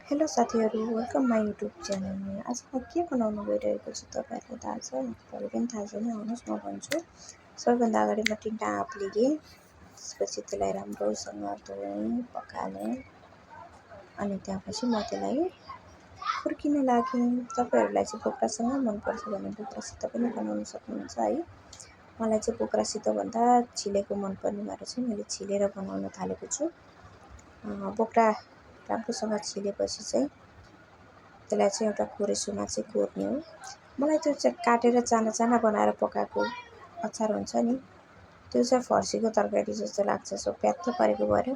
Hello साथीहरू, welcome my YouTube च्यानलमा। आज म के बनाउनु गइरहेको छु तपाईँहरूलाई थाहा छ? तपाईँलाई पनि थाहा छैन, आउनुहोस् म भन्छु। सबैभन्दा अगाडि म 3टा आँप लिएँ, त्यसपछि त्यसलाई राम्रोसँग धोएँ, पखालेँ अनि त्यसपछि म त्यसलाई खुर्किन लागेँ। तपाईँहरूलाई चाहिँ बोक्रासँग मनपर्छ भने बोक्रासित पनि बनाउन सक्नुहुन्छ है। मलाई चाहिँ बोक्रासितभन्दा छिलेको मनपर्ने भएर चाहिँ मैले छिलेर बनाउन थालेको छु। बोक्रा राम्रोसँग छिलेपछि चाहिँ त्यसलाई चाहिँ एउटा कोरेसोमा चाहिँ कोर्ने हो। मलाई त्यो चाहिँ काटेर चाना चाना बनाएर पकाएको अचार हुन्छ नि, त्यो चाहिँ फर्सीको तरकारी जस्तो लाग्छ। सो प्यात्त पारेको भएर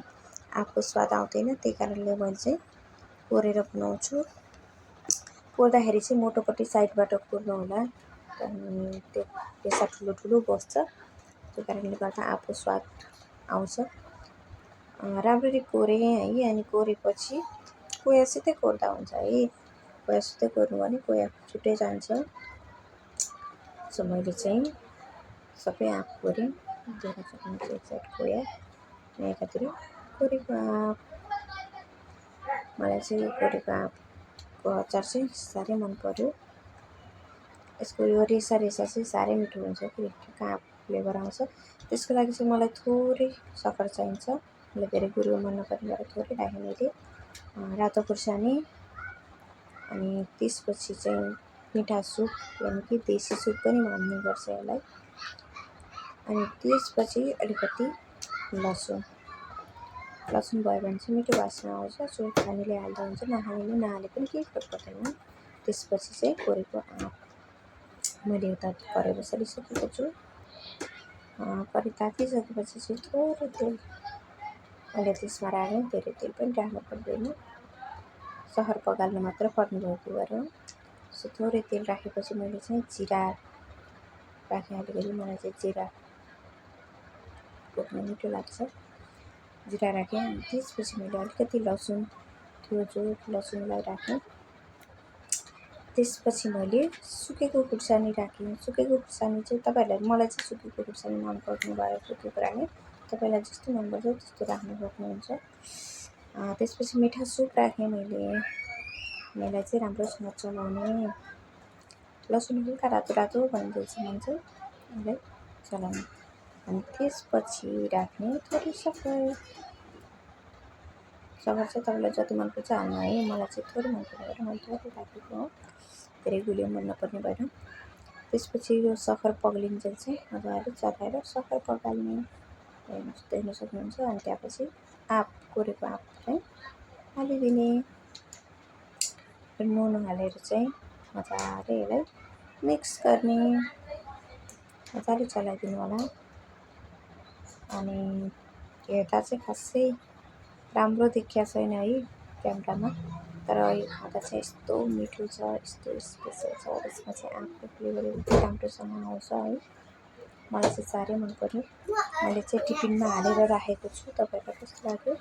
आँपको स्वाद आउँदैन, त्यही कारणले मैले चाहिँ कोरेर बनाउँछु। कोर्दाखेरि चाहिँ मोटोपट्टि साइडबाट कोर्नु होला, त्यो पेसा ठुलो ठुलो बस्छ, त्यो कारणले गर्दा आँपको स्वाद आउँछ। राम्ररी कोरेँ है। अनि कोरेपछि कोयासितै कोर्दा हुन्छ है, कोयासितै कोर्नु भने कोया छुट्टै जान्छ। सो मैले चाहिँ सबै आँप कोरेँ, देख्न सक्नुहुन्छ एक साइड कोया अनि एकातिर कोरेको आँप। मलाई चाहिँ यो कोरेको आँपको अचार चाहिँ साह्रै मन पर्यो। यसको यो रेसा रेसा चाहिँ साह्रै मिठो हुन्छ, ठिक्क आँप फ्लेभर आउँछ। त्यसको लागि चाहिँ मलाई थोरै सक्खर चाहिन्छ। मलाई धेरै गुलियो मन नपर्ने भएर थोरै राखेँ मैले। रातो खुर्सानी अनि त्यसपछि चाहिँ मिठा सुप यानि कि देसी सुप पनि भन्ने गर्छ यसलाई। अनि त्यसपछि अलिकति लसुन भयो भने चाहिँ मिठो वासना आउँछ। सो खानेले हाल्दा हुन्छ, नखानेले नहाले पनि केही फरक पर्दैन। त्यसपछि चाहिँ कोरेको आँप मैले उता कराही बसालिसकेको छु। कराही तातिसकेपछि चाहिँ थोरै तेल मैले त्यसमा राखेँ, धेरै तेल पनि राख्नु पर्दैन, सहर पगाल्नु मात्र पर्ने भएको भएर। सो थोरै तेल राखेपछि मैले चाहिँ जिरा राखेँ अलिकति। मलाई चाहिँ जिरा बोक्न मिठो लाग्छ, जिरा राखेँ। अनि त्यसपछि मैले अलिकति लसुन थियो जो लसुनलाई राखेँ। त्यसपछि मैले सुकेको खुर्सानी राखेँ। सुकेको खुर्सानी चाहिँ तपाईँहरूलाई, मलाई चाहिँ सुकेको खुर्सानी मनपर्ने भएर सुकेको राखेँ, तपाईँलाई जस्तो मनपर्छ त्यस्तो राख्नु सक्नुहुन्छ। त्यसपछि मिठा सुप राखेँ मैले। यसलाई चाहिँ राम्रोसँग चलाउने, लसुन हल्का रातो रातो भइन्जेलसम्म चाहिँ यसलाई चलाउने। अनि त्यसपछि राख्ने थोरै सक्खर चाहिँ तपाईँलाई जति मनपर्छ हाल्नु है। मलाई चाहिँ थोरै मनपर्ने भएर मैले थोरै राखेको हो, धेरै गुलियो मन नपर्ने भएर। त्यसपछि यो सक्खर पग्लिन्जेल चाहिँ मजाले चलाएर सक्खर पगाल्ने, देख्न सक्नुहुन्छ। अनि त्यसपछि आँप कोरेको आँप चाहिँ हालिदिने, नुन हालेर चाहिँ मजाले यसलाई मिक्स गर्ने, मजाले चलाइदिनु होला। अनि हेर्दा चाहिँ खासै राम्रो देखिया छैन है क्यामेरामा, तर यो खाँदा चाहिँ यस्तो मिठो छ, यस्तो स्पेसल छ। त्यसमा चाहिँ आँपको फ्लेभर एकदम राम्रोसँग आउँछ है। मलाई चाहिँ साह्रै मन पर्यो। मैले चाहिँ टिफिनमा हालेर राखेको छु, तपाईँहरूलाई कस्तो लाग्यो